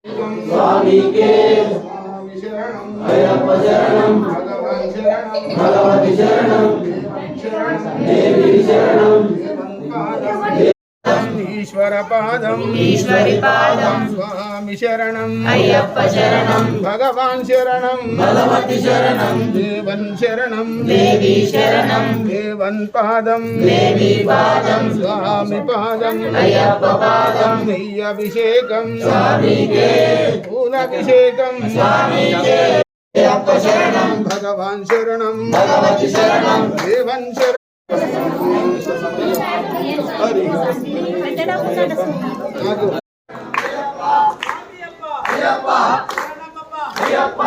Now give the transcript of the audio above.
स्वामी के अय्यप्प शरणं भगवती शरणं देवी शरणं ईश्वर पादम स्वामी शरणं अय्यप्प शरणं भगवान शरणं भगवती शरणं देवन शरणं देवी शरणं देवन पादम देवी पादम स्वामी पादम अय्यप्प पादम अभिषेकं स्वामी के फूलाभिषेकं स्वामी के अय्यप्प शरणं भगवान शरणं भगवती शरणं देवन शरणं అయ్యప్ప